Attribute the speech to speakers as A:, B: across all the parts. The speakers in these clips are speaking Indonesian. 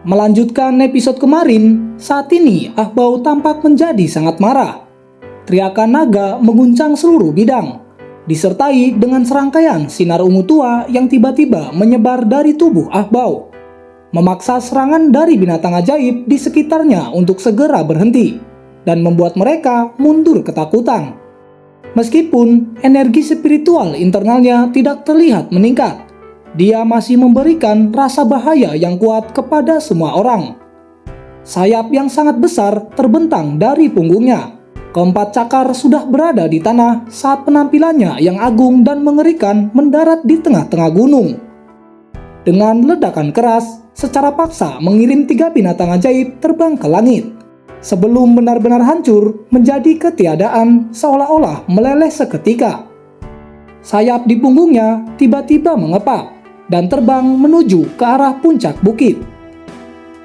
A: Melanjutkan episode kemarin, saat ini Ahbau tampak menjadi sangat marah. Teriakan naga mengguncang seluruh bidang, disertai dengan serangkaian sinar ungu tua yang tiba-tiba menyebar dari tubuh Ahbau, memaksa serangan dari binatang ajaib di sekitarnya untuk segera berhenti, dan membuat mereka mundur ketakutan. Meskipun energi spiritual internalnya tidak terlihat meningkat, dia masih memberikan rasa bahaya yang kuat kepada semua orang. Sayap yang sangat besar terbentang dari punggungnya. Keempat cakar sudah berada di tanah saat penampilannya yang agung dan mengerikan mendarat di tengah-tengah gunung. Dengan ledakan keras, secara paksa mengirim 3 binatang ajaib terbang ke langit, sebelum benar-benar hancur menjadi ketiadaan seolah-olah meleleh seketika. Sayap di punggungnya tiba-tiba mengepak dan terbang menuju ke arah puncak bukit.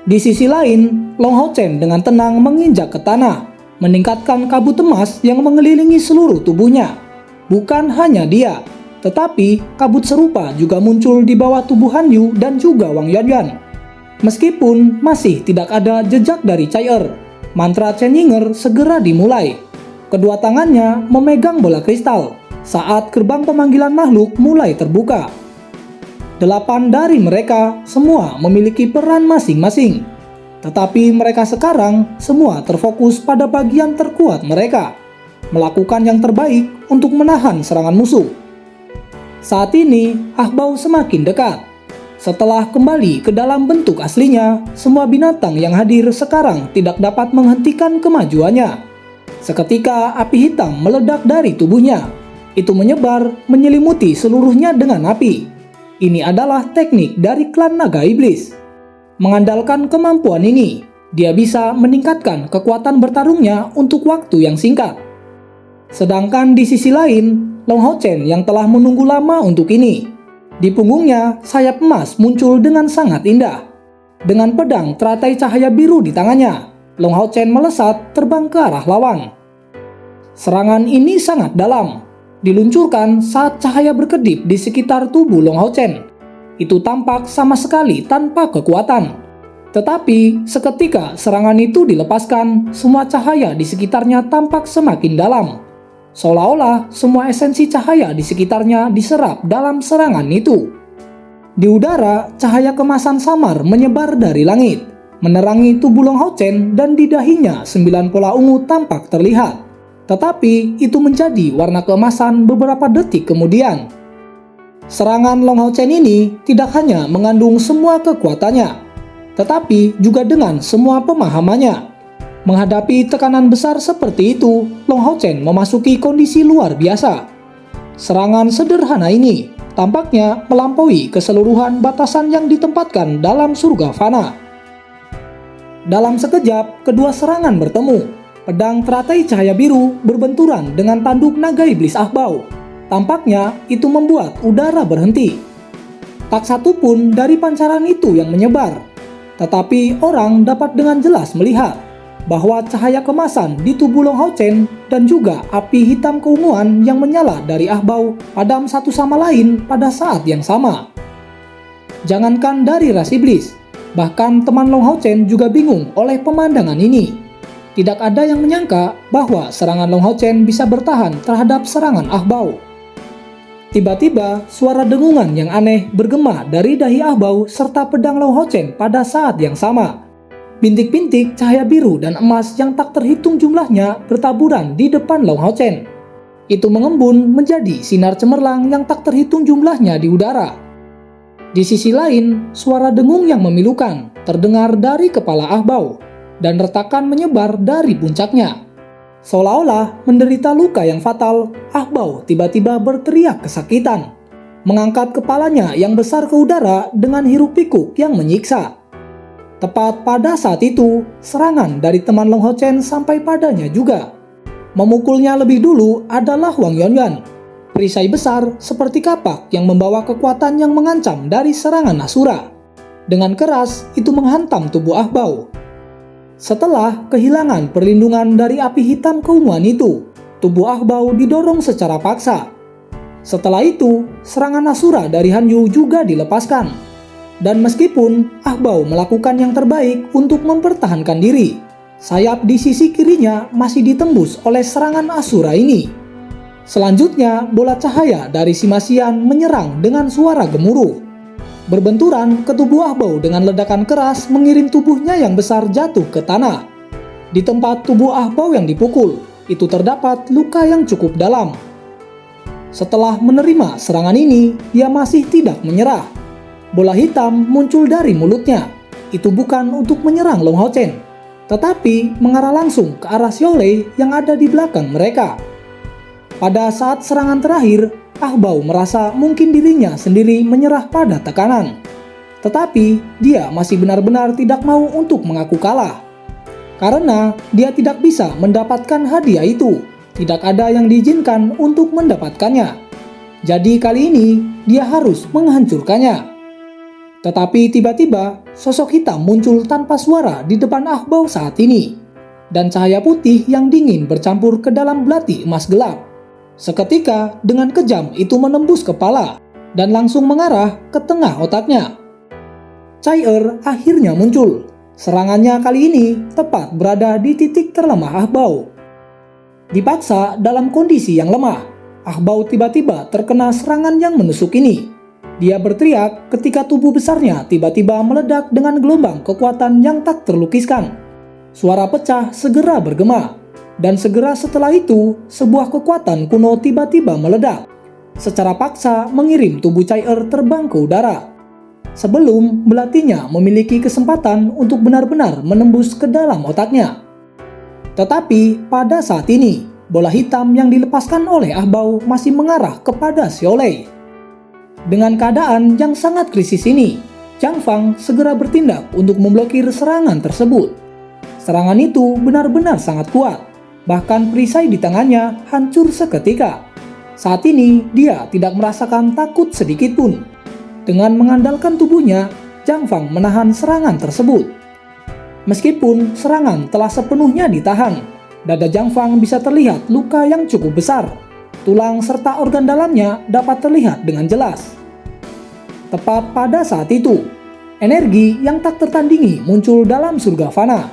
A: Di sisi lain, Long Hao Chen dengan tenang menginjak ke tanah, meningkatkan kabut emas yang mengelilingi seluruh tubuhnya. Bukan hanya dia, tetapi kabut serupa juga muncul di bawah tubuh Han Yu dan juga Wang Yuanyuan. Meskipun masih tidak ada jejak dari Cai Er, mantra Chen Yinger segera dimulai. Kedua tangannya memegang bola kristal saat gerbang pemanggilan makhluk mulai terbuka. 8 dari mereka semua memiliki peran masing-masing, tetapi mereka sekarang semua terfokus pada bagian terkuat mereka, melakukan yang terbaik untuk menahan serangan musuh. Saat ini Ahbau semakin dekat. Setelah kembali ke dalam bentuk aslinya, semua binatang yang hadir sekarang tidak dapat menghentikan kemajuannya. Seketika api hitam meledak dari tubuhnya. Itu menyebar menyelimuti seluruhnya dengan api. Ini adalah teknik dari klan naga iblis. Mengandalkan kemampuan ini, dia bisa meningkatkan kekuatan bertarungnya untuk waktu yang singkat. Sedangkan di sisi lain, Long Hao Chen yang telah menunggu lama untuk ini. Di punggungnya, sayap emas muncul dengan sangat indah. Dengan pedang teratai cahaya biru di tangannya, Long Hao Chen melesat terbang ke arah lawan. Serangan ini sangat dalam. Diluncurkan saat cahaya berkedip di sekitar tubuh Long Hao Chen. Itu tampak sama sekali tanpa kekuatan. Tetapi seketika serangan itu dilepaskan, semua cahaya di sekitarnya tampak semakin dalam. Seolah-olah semua esensi cahaya di sekitarnya diserap dalam serangan itu. Di udara, cahaya kemasan samar menyebar dari langit, menerangi tubuh Long Hao Chen, dan di dahinya 9 pola ungu tampak terlihat. Tetapi itu menjadi warna keemasan beberapa detik kemudian. Serangan Long Hao Chen ini tidak hanya mengandung semua kekuatannya, tetapi juga dengan semua pemahamannya. Menghadapi tekanan besar seperti itu, Long Hao Chen memasuki kondisi luar biasa. Serangan sederhana ini tampaknya melampaui keseluruhan batasan yang ditempatkan dalam surga fana. Dalam sekejap, kedua serangan bertemu. Pedang teratai cahaya biru berbenturan dengan tanduk naga iblis Ahbau. Tampaknya itu membuat udara berhenti. Tak satu pun dari pancaran itu yang menyebar. Tetapi orang dapat dengan jelas melihat bahwa cahaya kemasan di tubuh Long Hao Chen dan juga api hitam keunguan yang menyala dari Ahbau padam satu sama lain pada saat yang sama. Jangankan dari ras iblis, bahkan teman Long Hao Chen juga bingung oleh pemandangan ini. Tidak ada yang menyangka bahwa serangan Long Hao Chen bisa bertahan terhadap serangan Ahbau. Tiba-tiba, suara dengungan yang aneh bergema dari dahi Ahbau serta pedang Long Hao Chen pada saat yang sama. Bintik-bintik cahaya biru dan emas yang tak terhitung jumlahnya bertaburan di depan Long Hao Chen. Itu mengembun menjadi sinar cemerlang yang tak terhitung jumlahnya di udara. Di sisi lain, suara dengung yang memilukan terdengar dari kepala Ahbau, dan retakan menyebar dari puncaknya. Seolah-olah menderita luka yang fatal, Ahbau tiba-tiba berteriak kesakitan, mengangkat kepalanya yang besar ke udara dengan hiruk-pikuk yang menyiksa. Tepat pada saat itu, serangan dari teman Long Hao Chen sampai padanya juga. Memukulnya lebih dulu adalah Wang Yuanyuan, perisai besar seperti kapak yang membawa kekuatan yang mengancam dari serangan Asura. Dengan keras, itu menghantam tubuh Ahbau. Setelah kehilangan perlindungan dari api hitam keunguan itu, tubuh Ahbau didorong secara paksa. Setelah itu, serangan Asura dari Han Yu juga dilepaskan. Dan meskipun Ah Bao melakukan yang terbaik untuk mempertahankan diri, sayap di sisi kirinya masih ditembus oleh serangan Asura ini. Selanjutnya, bola cahaya dari Simasian menyerang dengan suara gemuruh. Berbenturan ke tubuh Ah Bao dengan ledakan keras mengirim tubuhnya yang besar jatuh ke tanah. Di tempat tubuh Ah Bao yang dipukul, itu terdapat luka yang cukup dalam. Setelah menerima serangan ini, dia masih tidak menyerah. Bola hitam muncul dari mulutnya. Itu bukan untuk menyerang Long Hao Chen, tetapi mengarah langsung ke arah Xiaolei yang ada di belakang mereka. Pada saat serangan terakhir, Ah Bao merasa mungkin dirinya sendiri menyerah pada tekanan. Tetapi dia masih benar-benar tidak mau untuk mengaku kalah. Karena dia tidak bisa mendapatkan hadiah itu, tidak ada yang diizinkan untuk mendapatkannya. Jadi kali ini dia harus menghancurkannya. Tetapi tiba-tiba sosok hitam muncul tanpa suara di depan Ah Bao saat ini. Dan cahaya putih yang dingin bercampur ke dalam belati emas gelap. Seketika dengan kejam itu menembus kepala dan langsung mengarah ke tengah otaknya. Chai akhirnya muncul. Serangannya kali ini tepat berada di titik terlemah Ah Bao. Dipaksa dalam kondisi yang lemah, Ah Bao tiba-tiba terkena serangan yang menusuk ini. Dia berteriak ketika tubuh besarnya tiba-tiba meledak dengan gelombang kekuatan yang tak terlukiskan. Suara pecah segera bergema, dan segera setelah itu sebuah kekuatan kuno tiba-tiba meledak, secara paksa mengirim tubuh Chai terbang ke udara. Sebelum belatinya memiliki kesempatan untuk benar-benar menembus ke dalam otaknya. Tetapi pada saat ini, bola hitam yang dilepaskan oleh Ah Bao masih mengarah kepada Xiaolei. Dengan keadaan yang sangat krisis ini, Zhang Fang segera bertindak untuk memblokir serangan tersebut. Serangan itu benar-benar sangat kuat, bahkan perisai di tangannya hancur seketika. Saat ini dia tidak merasakan takut sedikit pun. Dengan mengandalkan tubuhnya, Zhang Fang menahan serangan tersebut. Meskipun serangan telah sepenuhnya ditahan, dada Zhang Fang bisa terlihat luka yang cukup besar. Tulang serta organ dalamnya dapat terlihat dengan jelas. Tepat pada saat itu, energi yang tak tertandingi muncul dalam surga fana.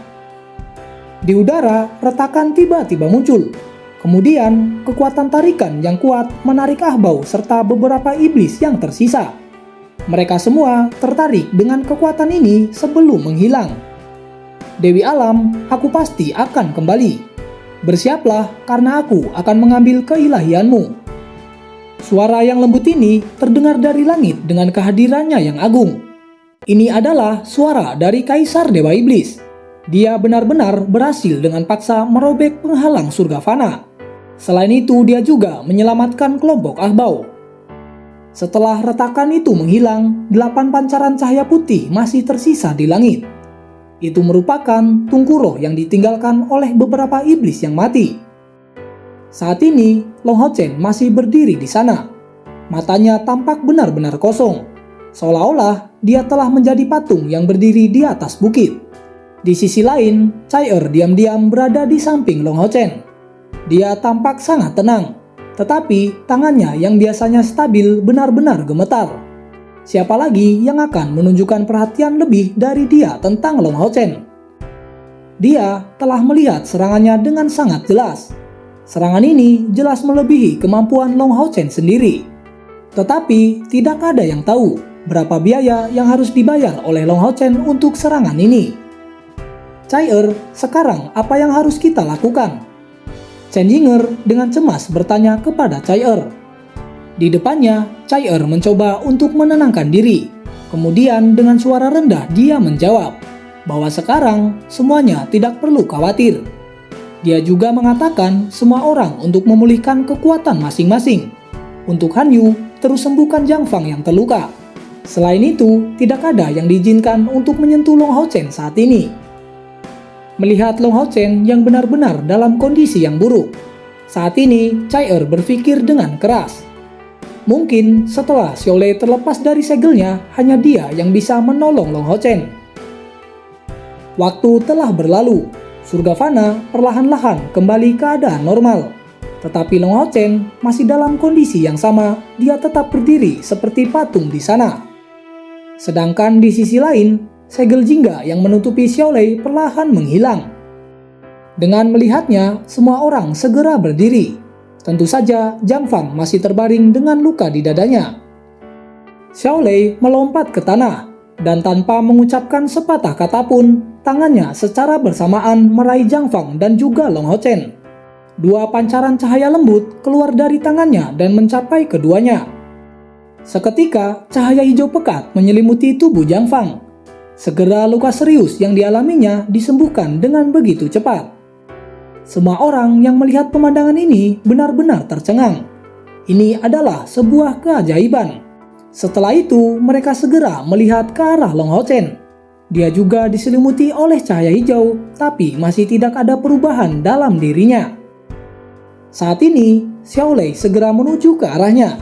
A: Di udara, retakan tiba-tiba muncul. Kemudian, kekuatan tarikan yang kuat menarik Ah Bao serta beberapa iblis yang tersisa. Mereka semua tertarik dengan kekuatan ini sebelum menghilang. Dewi Alam, aku pasti akan kembali. Bersiaplah karena aku akan mengambil keilahianmu. Suara yang lembut ini terdengar dari langit dengan kehadirannya yang agung. Ini adalah suara dari Kaisar Dewa Iblis. Dia benar-benar berhasil dengan paksa merobek penghalang surga fana. Selain itu, dia juga menyelamatkan kelompok Ah Bao. Setelah retakan itu menghilang, 8 pancaran cahaya putih masih tersisa di langit. Itu merupakan tungku roh yang ditinggalkan oleh beberapa iblis yang mati. Saat ini, Long Hao Chen masih berdiri di sana. Matanya tampak benar-benar kosong, seolah-olah dia telah menjadi patung yang berdiri di atas bukit. Di sisi lain, Chai diam-diam berada di samping Long Hao Chen. Dia tampak sangat tenang, tetapi tangannya yang biasanya stabil benar-benar gemetar. Siapa lagi yang akan menunjukkan perhatian lebih dari dia tentang Long Hao Chen? Dia telah melihat serangannya dengan sangat jelas. Serangan ini jelas melebihi kemampuan Long Hao Chen sendiri. Tetapi tidak ada yang tahu berapa biaya yang harus dibayar oleh Long Hao Chen untuk serangan ini. Chai sekarang apa yang harus kita lakukan? Chen Yinger dengan cemas bertanya kepada Chai Di depannya, Chai mencoba untuk menenangkan diri. Kemudian dengan suara rendah dia menjawab bahwa sekarang semuanya tidak perlu khawatir. Dia juga mengatakan semua orang untuk memulihkan kekuatan masing-masing. Untuk Han Yu, terus sembuhkan Zhang Fang yang terluka. Selain itu, tidak ada yang diizinkan untuk menyentuh Long Hao Chen saat ini. Melihat Long Hao Chen yang benar-benar dalam kondisi yang buruk, saat ini Chai berpikir dengan keras. Mungkin setelah Xiaolei terlepas dari segelnya, hanya dia yang bisa menolong Long Hao Chen. Waktu telah berlalu, surga fana perlahan-lahan kembali keadaan normal. Tetapi Long Hao Chen masih dalam kondisi yang sama, dia tetap berdiri seperti patung di sana. Sedangkan di sisi lain, segel jingga yang menutupi Xiaolei perlahan menghilang. Dengan melihatnya, semua orang segera berdiri. Tentu saja, Zhang Fang masih terbaring dengan luka di dadanya. Xiaolei melompat ke tanah, dan tanpa mengucapkan sepatah kata pun, tangannya secara bersamaan meraih Zhang Fang dan juga Long Hao Chen. Dua pancaran cahaya lembut keluar dari tangannya dan mencapai keduanya. Seketika, cahaya hijau pekat menyelimuti tubuh Zhang Fang. Segera luka serius yang dialaminya disembuhkan dengan begitu cepat. Semua orang yang melihat pemandangan ini benar-benar tercengang. Ini adalah sebuah keajaiban. Setelah itu, mereka segera melihat ke arah Long Hao Chen. Dia juga diselimuti oleh cahaya hijau, tapi masih tidak ada perubahan dalam dirinya. Saat ini, Xiaolei segera menuju ke arahnya.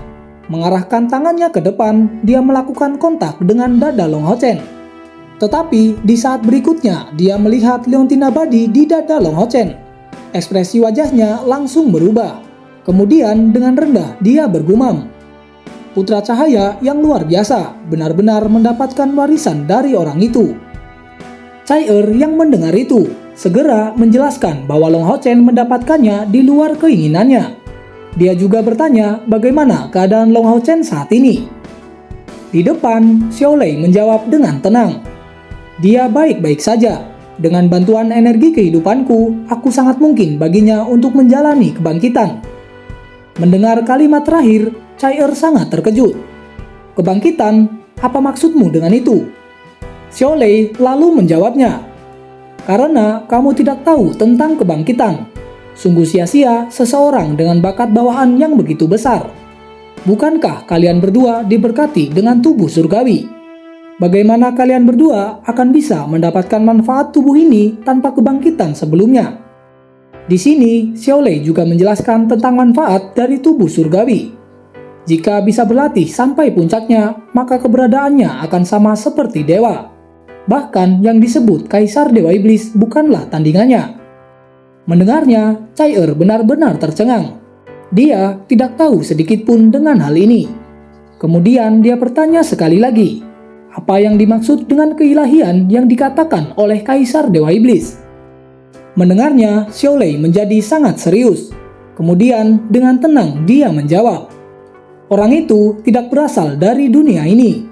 A: Mengarahkan tangannya ke depan, dia melakukan kontak dengan dada Long Hao Chen. Tetapi di saat berikutnya, dia melihat leontin abadi di dada Long Hao Chen. Ekspresi wajahnya langsung berubah. Kemudian dengan rendah dia bergumam, "Putra cahaya yang luar biasa, benar-benar mendapatkan warisan dari orang itu." Cai yang mendengar itu segera menjelaskan bahwa Long Hao Chen mendapatkannya di luar keinginannya. Dia juga bertanya bagaimana keadaan Long Hao Chen saat ini. Di depan, Xiaolei menjawab dengan tenang, "Dia baik-baik saja. Dengan bantuan energi kehidupanku, aku sangat mungkin baginya untuk menjalani kebangkitan." Mendengar kalimat terakhir, Cai sangat terkejut. "Kebangkitan? Apa maksudmu dengan itu?" Xiaolei lalu menjawabnya, "Karena kamu tidak tahu tentang kebangkitan. Sungguh sia-sia seseorang dengan bakat bawaan yang begitu besar. Bukankah kalian berdua diberkati dengan tubuh surgawi? Bagaimana kalian berdua akan bisa mendapatkan manfaat tubuh ini tanpa kebangkitan sebelumnya?" Di sini, Xiaolei juga menjelaskan tentang manfaat dari tubuh surgawi. Jika bisa berlatih sampai puncaknya, maka keberadaannya akan sama seperti dewa. Bahkan yang disebut Kaisar Dewa Iblis bukanlah tandingannya. Mendengarnya, Cai benar-benar tercengang. Dia tidak tahu sedikit pun dengan hal ini. Kemudian dia bertanya sekali lagi, apa yang dimaksud dengan keilahian yang dikatakan oleh Kaisar Dewa Iblis? Mendengarnya, Xiaolei menjadi sangat serius. Kemudian dengan tenang dia menjawab, orang itu tidak berasal dari dunia ini.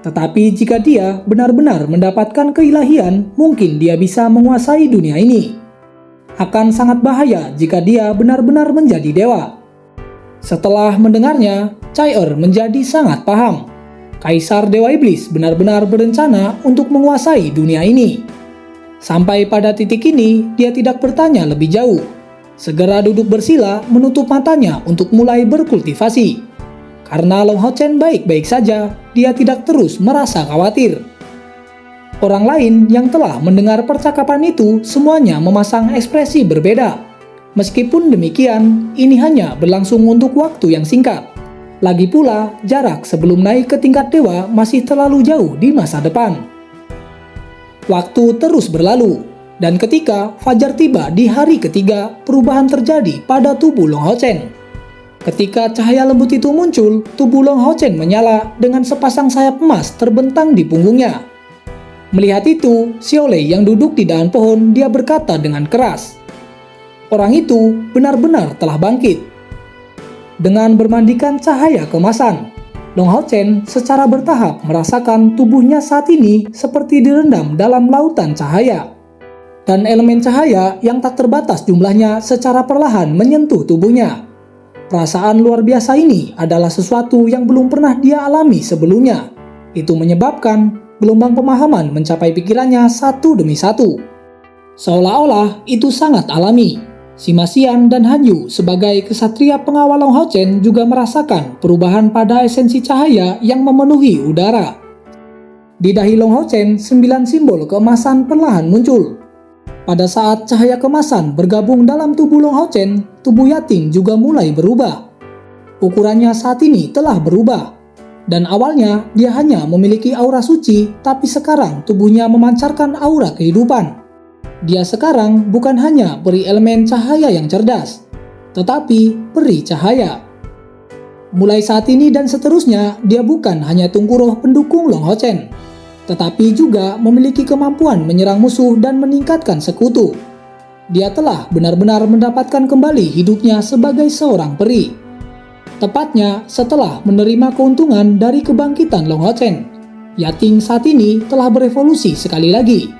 A: Tetapi jika dia benar-benar mendapatkan keilahian, mungkin dia bisa menguasai dunia ini. Akan sangat bahaya jika dia benar-benar menjadi dewa. Setelah mendengarnya, Cai menjadi sangat paham. Kaisar Dewa Iblis benar-benar berencana untuk menguasai dunia ini. Sampai pada titik ini, dia tidak bertanya lebih jauh. Segera duduk bersila menutup matanya untuk mulai berkultivasi. Karena Long Hao Chen baik-baik saja, dia tidak terus merasa khawatir. Orang lain yang telah mendengar percakapan itu semuanya memasang ekspresi berbeda. Meskipun demikian, ini hanya berlangsung untuk waktu yang singkat. Lagi pula, jarak sebelum naik ke tingkat dewa masih terlalu jauh di masa depan. Waktu terus berlalu, dan ketika fajar tiba di hari ketiga, perubahan terjadi pada tubuh Long Hao Chen. Ketika cahaya lembut itu muncul, tubuh Long Hao Chen menyala dengan sepasang sayap emas terbentang di punggungnya. Melihat itu, Xiaolei yang duduk di dahan pohon, dia berkata dengan keras, "Orang itu benar-benar telah bangkit." Dengan bermandikan cahaya kemasan, Long Hao Chen secara bertahap merasakan tubuhnya saat ini seperti direndam dalam lautan cahaya. Dan elemen cahaya yang tak terbatas jumlahnya secara perlahan menyentuh tubuhnya. Perasaan luar biasa ini adalah sesuatu yang belum pernah dia alami sebelumnya. Itu menyebabkan gelombang pemahaman mencapai pikirannya satu demi satu. Seolah-olah itu sangat alami. Sima Xian dan Han Yu sebagai kesatria pengawal Long Hao Chen juga merasakan perubahan pada esensi cahaya yang memenuhi udara. Di dahi Long Hao Chen, 9 simbol keemasan perlahan muncul. Pada saat cahaya kemasan bergabung dalam tubuh Long Hao Chen, tubuh Yating juga mulai berubah. Ukurannya saat ini telah berubah. Dan awalnya dia hanya memiliki aura suci, tapi sekarang tubuhnya memancarkan aura kehidupan. Dia sekarang bukan hanya peri elemen cahaya yang cerdas, tetapi peri cahaya. Mulai saat ini dan seterusnya, dia bukan hanya Tungkuroh pendukung Long Hao Chen, tetapi juga memiliki kemampuan menyerang musuh dan meningkatkan sekutu. Dia telah benar-benar mendapatkan kembali hidupnya sebagai seorang peri. Tepatnya setelah menerima keuntungan dari kebangkitan Long Hao Chen, Yating saat ini telah berevolusi sekali lagi.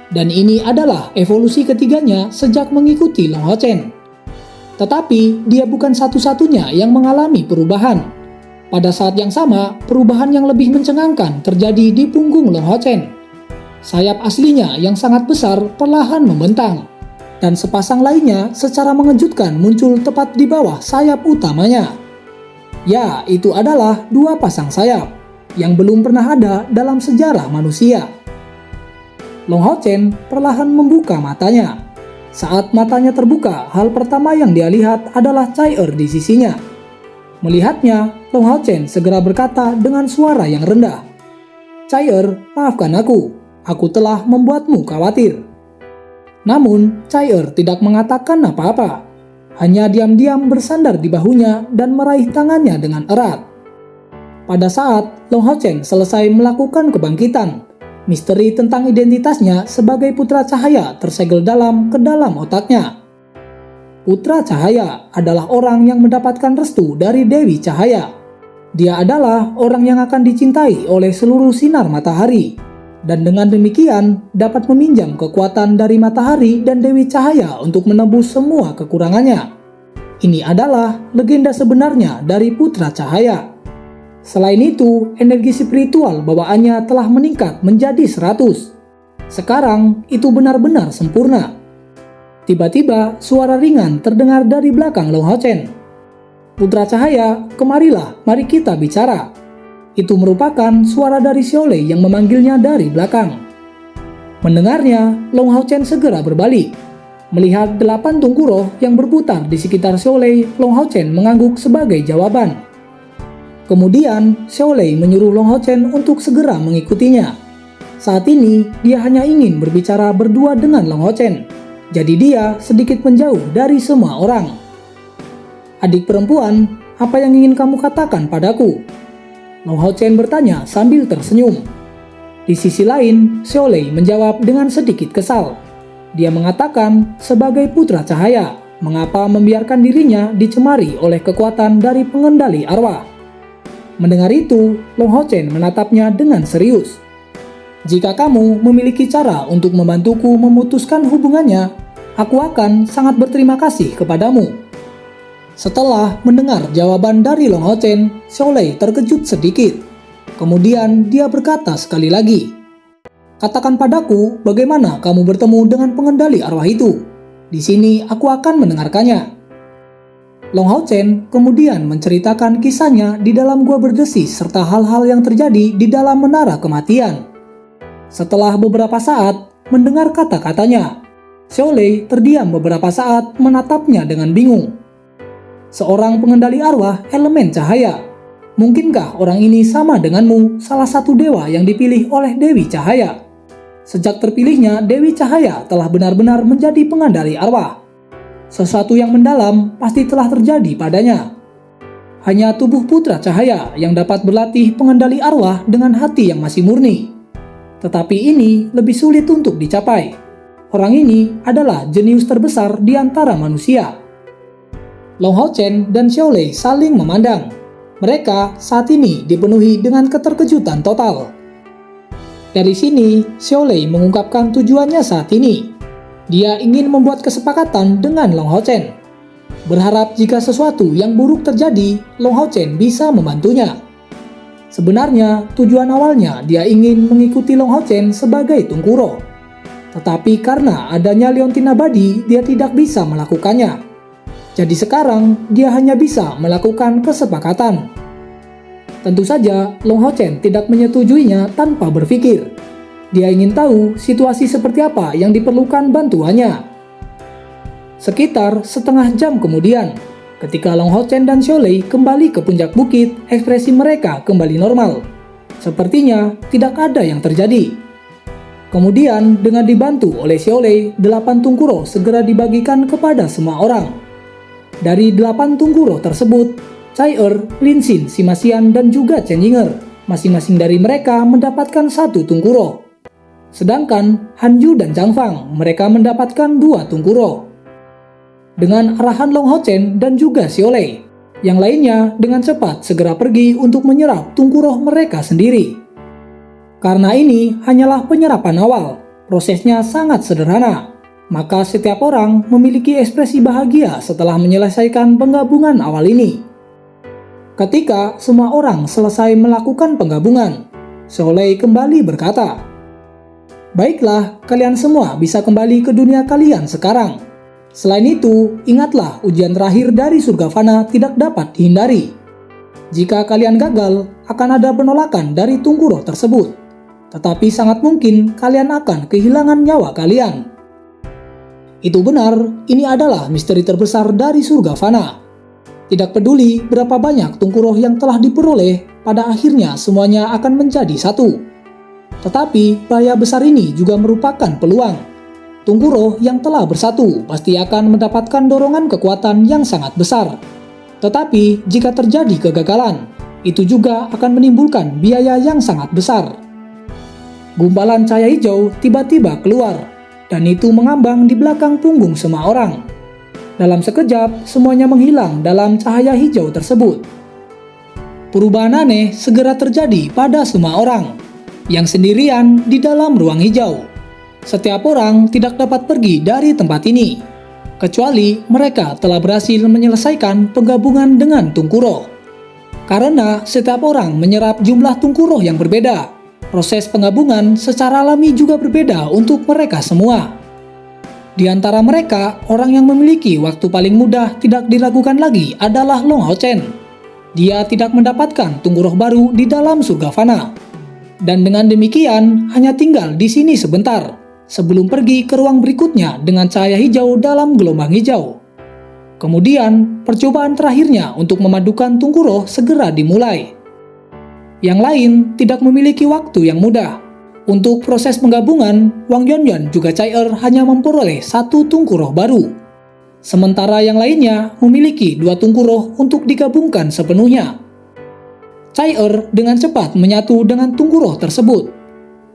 A: Dan ini adalah evolusi ketiganya sejak mengikuti Long Hao Chen. Tetapi dia bukan satu-satunya yang mengalami perubahan. Pada saat yang sama, perubahan yang lebih mencengangkan terjadi di punggung Long Hao Chen. Sayap aslinya yang sangat besar perlahan membentang, dan sepasang lainnya secara mengejutkan muncul tepat di bawah sayap utamanya. Ya, itu adalah dua pasang sayap yang belum pernah ada dalam sejarah manusia. Long Hao Chen perlahan membuka matanya. Saat matanya terbuka, hal pertama yang dia lihat adalah Chai-Er di sisinya. Melihatnya, Long Hao Chen segera berkata dengan suara yang rendah, "Chai-Er, maafkan aku telah membuatmu khawatir." Namun, Chai-Er tidak mengatakan apa-apa, hanya diam-diam bersandar di bahunya dan meraih tangannya dengan erat. Pada saat Long Hao Chen selesai melakukan kebangkitan, misteri tentang identitasnya sebagai Putra Cahaya tersegel dalam ke dalam otaknya. Putra Cahaya adalah orang yang mendapatkan restu dari Dewi Cahaya. Dia adalah orang yang akan dicintai oleh seluruh sinar matahari, dan dengan demikian dapat meminjam kekuatan dari matahari dan Dewi Cahaya untuk menebus semua kekurangannya. Ini adalah legenda sebenarnya dari Putra Cahaya. Selain itu, energi spiritual bawaannya telah meningkat menjadi 100. Sekarang, itu benar-benar sempurna. Tiba-tiba, suara ringan terdengar dari belakang Long Hao Chen. "Putra Cahaya, kemarilah, mari kita bicara." Itu merupakan suara dari Xiaolei yang memanggilnya dari belakang. Mendengarnya, Long Hao Chen segera berbalik. Melihat 8 Tungkuroh yang berputar di sekitar Xiaolei, Long Hao Chen mengangguk sebagai jawaban. Kemudian, Xiaolei menyuruh Long Hao Chen untuk segera mengikutinya. Saat ini, dia hanya ingin berbicara berdua dengan Long Hao Chen. Jadi dia sedikit menjauh dari semua orang. "Adik perempuan, apa yang ingin kamu katakan padaku?" Long Hao Chen bertanya sambil tersenyum. Di sisi lain, Xiaolei menjawab dengan sedikit kesal. Dia mengatakan, sebagai Putra Cahaya, mengapa membiarkan dirinya dicemari oleh kekuatan dari pengendali arwah. Mendengar itu, Long Hao Chen menatapnya dengan serius. "Jika kamu memiliki cara untuk membantuku memutuskan hubungannya, aku akan sangat berterima kasih kepadamu." Setelah mendengar jawaban dari Long Hao Chen, Xiaolei terkejut sedikit. Kemudian dia berkata sekali lagi, "Katakan padaku bagaimana kamu bertemu dengan pengendali arwah itu. Di sini aku akan mendengarkannya." Long Hao Chen kemudian menceritakan kisahnya di dalam gua berdesis serta hal-hal yang terjadi di dalam menara kematian. Setelah beberapa saat mendengar kata-katanya, Xiaolei terdiam beberapa saat menatapnya dengan bingung. "Seorang pengendali arwah elemen cahaya. Mungkinkah orang ini sama denganmu, salah satu dewa yang dipilih oleh Dewi Cahaya? Sejak terpilihnya Dewi Cahaya telah benar-benar menjadi pengendali arwah. Sesuatu yang mendalam pasti telah terjadi padanya. Hanya tubuh Putra Cahaya yang dapat berlatih pengendali arwah dengan hati yang masih murni. Tetapi ini lebih sulit untuk dicapai. Orang ini adalah jenius terbesar di antara manusia." Long Hao Chen dan Xiaolei saling memandang. Mereka saat ini dipenuhi dengan keterkejutan total. Dari sini, Xiaolei mengungkapkan tujuannya saat ini. Dia ingin membuat kesepakatan dengan Long Hao Chen. Berharap jika sesuatu yang buruk terjadi, Long Hao Chen bisa membantunya. Sebenarnya, tujuan awalnya dia ingin mengikuti Long Hao Chen sebagai Tungkuroh. Tetapi karena adanya Leontin Abadi, dia tidak bisa melakukannya. Jadi sekarang, dia hanya bisa melakukan kesepakatan. Tentu saja, Long Hao Chen tidak menyetujuinya tanpa berpikir. Dia ingin tahu situasi seperti apa yang diperlukan bantuannya. Sekitar setengah jam kemudian, ketika Long Hao Chen dan Xiaolei kembali ke puncak bukit, ekspresi mereka kembali normal. Sepertinya tidak ada yang terjadi. Kemudian dengan dibantu oleh Xiaolei, 8 Tungkuroh segera dibagikan kepada semua orang. Dari 8 Tungkuroh tersebut, Chai-Er, Lin-Xin, Sima Xian, dan juga Chen Yinger. Masing-masing dari mereka mendapatkan 1 tungku roh. Sedangkan Han Yu dan Zhang Fang, mereka mendapatkan 2 tungku roh. Dengan arahan Long Hao Chen dan juga Xiao Lei, yang lainnya dengan cepat segera pergi untuk menyerap tungku roh mereka sendiri. Karena ini hanyalah penyerapan awal, prosesnya sangat sederhana. Maka setiap orang memiliki ekspresi bahagia setelah menyelesaikan penggabungan awal ini. Ketika semua orang selesai melakukan penggabungan, Xiao Lei kembali berkata, "Baiklah, kalian semua bisa kembali ke dunia kalian sekarang. Selain itu, ingatlah ujian terakhir dari surga fana tidak dapat dihindari. Jika kalian gagal, akan ada penolakan dari tungku roh tersebut. Tetapi sangat mungkin kalian akan kehilangan nyawa kalian." Itu benar, ini adalah misteri terbesar dari surga fana. Tidak peduli berapa banyak tungku roh yang telah diperoleh, pada akhirnya semuanya akan menjadi satu. Tetapi bahaya besar ini juga merupakan peluang. Tungku roh yang telah bersatu pasti akan mendapatkan dorongan kekuatan yang sangat besar. Tetapi jika terjadi kegagalan, itu juga akan menimbulkan biaya yang sangat besar. Gumpalan cahaya hijau tiba-tiba keluar, dan itu mengambang di belakang punggung semua orang. Dalam sekejap, semuanya menghilang dalam cahaya hijau tersebut. Perubahan aneh segera terjadi pada semua orang, yang sendirian di dalam ruang hijau. Setiap orang tidak dapat pergi dari tempat ini, kecuali mereka telah berhasil menyelesaikan penggabungan dengan tungku roh. Karena setiap orang menyerap jumlah tungku roh yang berbeda, proses penggabungan secara alami juga berbeda untuk mereka semua. Di antara mereka, orang yang memiliki waktu paling mudah tidak diragukan lagi adalah Long Hao Chen. Dia tidak mendapatkan tungku roh baru di dalam surga fana. Dan dengan demikian, hanya tinggal di sini sebentar, sebelum pergi ke ruang berikutnya dengan cahaya hijau dalam gelombang hijau. Kemudian, percobaan terakhirnya untuk memadukan tungku roh segera dimulai. Yang lain tidak memiliki waktu yang mudah. Untuk proses penggabungan, Wang Yuanyuan juga Chai-Er hanya memperoleh 1 tungku roh baru. Sementara yang lainnya memiliki 2 tungku roh untuk digabungkan sepenuhnya. Chai-Er dengan cepat menyatu dengan tungku roh tersebut.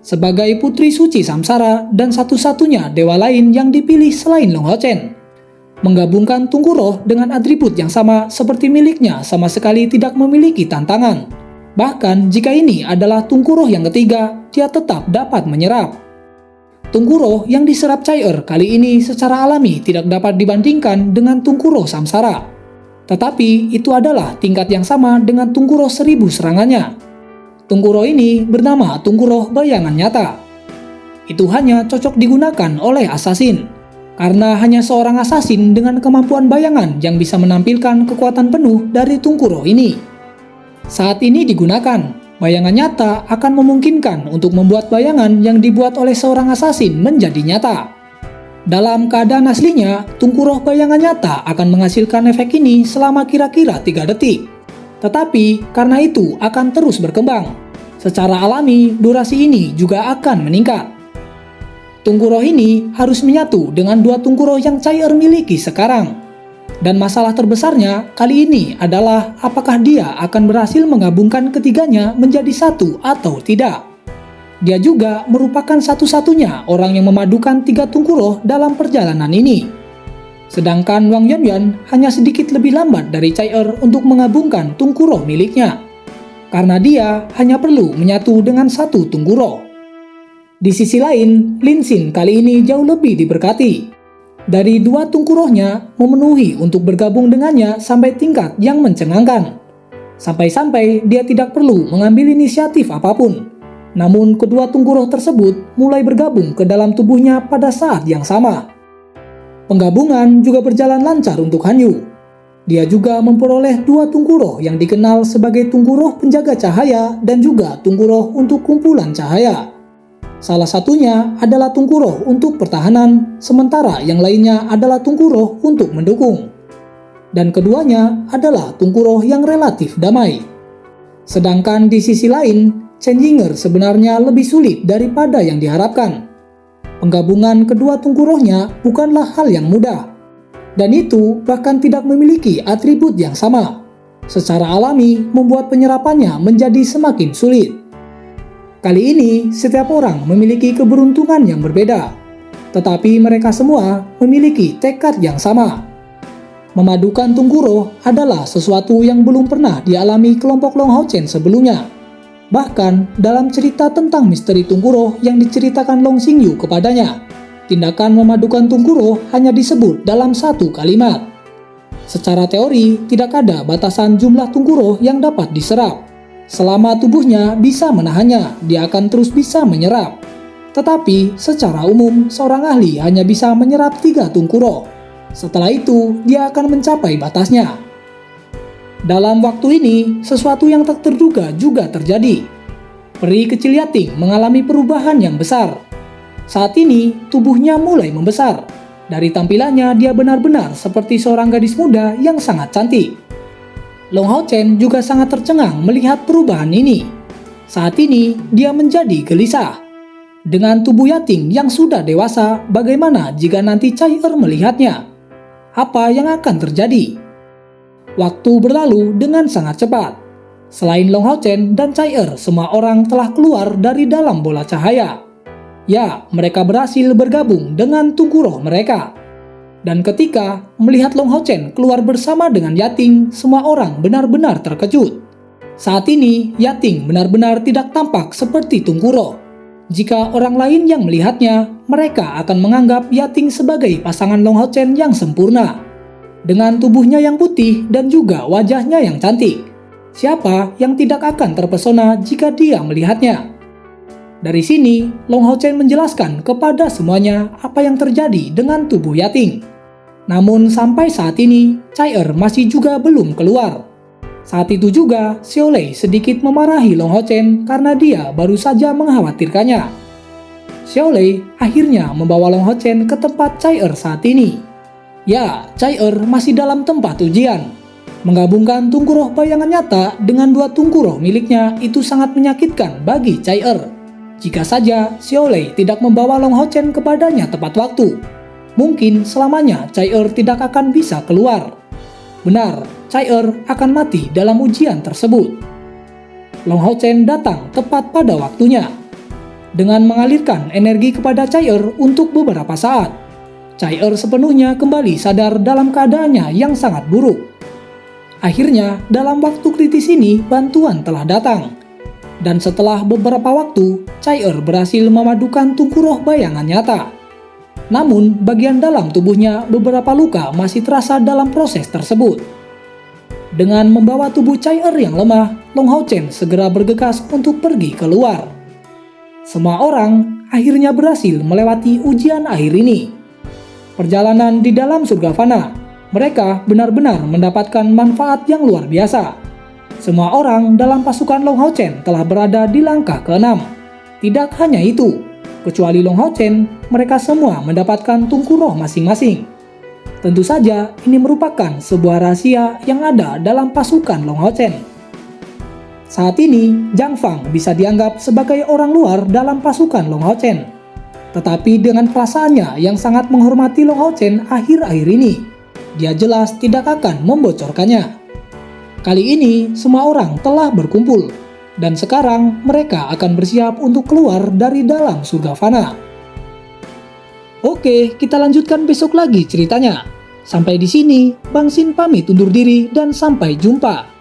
A: Sebagai putri suci samsara dan satu-satunya dewa lain yang dipilih selain Long Hao Chen, menggabungkan tungku roh dengan atribut yang sama seperti miliknya sama sekali tidak memiliki tantangan. Bahkan jika ini adalah tungku roh yang ketiga, dia tetap dapat menyerap. Tungku roh yang diserap Chai-Er kali ini secara alami tidak dapat dibandingkan dengan tungku roh samsara. Tetapi itu adalah tingkat yang sama dengan tungku roh 1000 serangannya. Tungku roh ini bernama tungku roh bayangan nyata. Itu hanya cocok digunakan oleh asasin, karena hanya seorang asasin dengan kemampuan bayangan yang bisa menampilkan kekuatan penuh dari tungku roh ini. Saat ini digunakan, bayangan nyata akan memungkinkan untuk membuat bayangan yang dibuat oleh seorang asasin menjadi nyata. Dalam keadaan aslinya, tungku roh bayangan nyata akan menghasilkan efek ini selama kira-kira 3 detik. Tetapi karena itu akan terus berkembang. Secara alami, durasi ini juga akan meningkat. Tungku roh ini harus menyatu dengan 2 tungku roh yang Chai-Er miliki sekarang. Dan masalah terbesarnya kali ini adalah apakah dia akan berhasil menggabungkan ketiganya menjadi satu atau tidak. Dia juga merupakan satu-satunya orang yang memadukan 3 tungku roh dalam perjalanan ini. Sedangkan Wang Yuanyuan hanya sedikit lebih lambat dari Chai-Er untuk menggabungkan tungku roh miliknya. Karena dia hanya perlu menyatu dengan 1 tungku roh. Di sisi lain, Lin-Xin kali ini jauh lebih diberkati. Dari 2 tungku rohnya memenuhi untuk bergabung dengannya sampai tingkat yang mencengangkan. Sampai-sampai dia tidak perlu mengambil inisiatif apapun. Namun kedua tungku roh tersebut mulai bergabung ke dalam tubuhnya pada saat yang sama. Penggabungan juga berjalan lancar untuk Han Yu. Dia juga memperoleh 2 tungku roh yang dikenal sebagai tungku roh penjaga cahaya dan juga tungku roh untuk kumpulan cahaya. Salah satunya adalah tungku roh untuk pertahanan, sementara yang lainnya adalah tungku roh untuk mendukung. Dan keduanya adalah tungku roh yang relatif damai. Sedangkan di sisi lain, Chen Yinger sebenarnya lebih sulit daripada yang diharapkan. Penggabungan kedua tungku rohnya bukanlah hal yang mudah. Dan itu bahkan tidak memiliki atribut yang sama. secara alami membuat penyerapannya menjadi semakin sulit. Kali ini, setiap orang memiliki keberuntungan yang berbeda, tetapi mereka semua memiliki tekad yang sama. Memadukan Tungkuroh adalah sesuatu yang belum pernah dialami kelompok Long Hao Chen sebelumnya. Bahkan, dalam cerita tentang misteri Tungkuroh yang diceritakan Long Xingyu kepadanya, tindakan memadukan Tungkuroh hanya disebut dalam satu kalimat. Secara teori, tidak ada batasan jumlah Tungkuroh yang dapat diserap. Selama tubuhnya bisa menahannya, dia akan terus bisa menyerap. Tetapi, secara umum, seorang ahli hanya bisa menyerap 3 Tungkuroh. Setelah itu, dia akan mencapai batasnya. Dalam waktu ini, sesuatu yang tak terduga juga terjadi. Peri kecil Yating mengalami perubahan yang besar. Saat ini, tubuhnya mulai membesar. Dari tampilannya, dia benar-benar seperti seorang gadis muda yang sangat cantik. Long Hao Chen juga sangat tercengang melihat perubahan ini. Saat ini, dia menjadi gelisah. Dengan tubuh Yating yang sudah dewasa, bagaimana jika nanti Chai melihatnya? Apa yang akan terjadi? Waktu berlalu dengan sangat cepat. Selain Long Hao Chen dan Chai semua orang telah keluar dari dalam bola cahaya. Ya, mereka berhasil bergabung dengan Tungkuroh mereka. Dan ketika melihat Long Hao Chen keluar bersama dengan Yating, semua orang benar-benar terkejut. Saat ini, Yating benar-benar tidak tampak seperti Tungkuroh. Jika orang lain yang melihatnya, mereka akan menganggap Yating sebagai pasangan Long Hao Chen yang sempurna. Dengan tubuhnya yang putih dan juga wajahnya yang cantik, siapa yang tidak akan terpesona jika dia melihatnya? Dari sini, Long Hao Chen menjelaskan kepada semuanya apa yang terjadi dengan tubuh Yating. Namun sampai saat ini, Chai masih juga belum keluar. Saat itu juga, Xiaolei sedikit memarahi Long Hao Chen karena dia baru saja mengkhawatirkannya. Xiaolei akhirnya membawa Long Hao Chen ke tempat Chai saat ini. Ya, Chai masih dalam tempat ujian. Menggabungkan Tungkuroh bayangan nyata dengan 2 Tungkuroh miliknya itu sangat menyakitkan bagi Chai. Jika saja Xiaolei tidak membawa Long Hao Chen kepadanya tepat waktu, mungkin selamanya Chai tidak akan bisa keluar. Benar, Chai akan mati dalam ujian tersebut. Long Hao Chen datang tepat pada waktunya. Dengan mengalirkan energi kepada Chai untuk beberapa saat, Chai sepenuhnya kembali sadar dalam keadaannya yang sangat buruk. Akhirnya, dalam waktu kritis ini, bantuan telah datang. Dan setelah beberapa waktu, Chai berhasil memadukan Tungkuroh bayangan nyata. Namun, bagian dalam tubuhnya beberapa luka masih terasa dalam proses tersebut. Dengan membawa tubuh Chai yang lemah, Long Hao Chen segera bergegas untuk pergi keluar. Semua orang akhirnya berhasil melewati ujian akhir ini. Perjalanan di dalam surga fana, mereka benar-benar mendapatkan manfaat yang luar biasa. Semua orang dalam pasukan Long Hao Chen telah berada di langkah ke-6. Tidak hanya itu, kecuali Long Hao Chen, mereka semua mendapatkan Tungkuroh masing-masing. Tentu saja ini merupakan sebuah rahasia yang ada dalam pasukan Long Hao Chen. Saat ini, Zhang Fang bisa dianggap sebagai orang luar dalam pasukan Long Hao Chen. Tetapi dengan perasaannya yang sangat menghormati Long Hao Chen akhir-akhir ini, dia jelas tidak akan membocorkannya. Kali ini, semua orang telah berkumpul. Dan sekarang mereka akan bersiap untuk keluar dari dalam surga fana. Oke, kita lanjutkan besok lagi ceritanya. Sampai di sini, Bang Sin pamit undur diri dan sampai jumpa.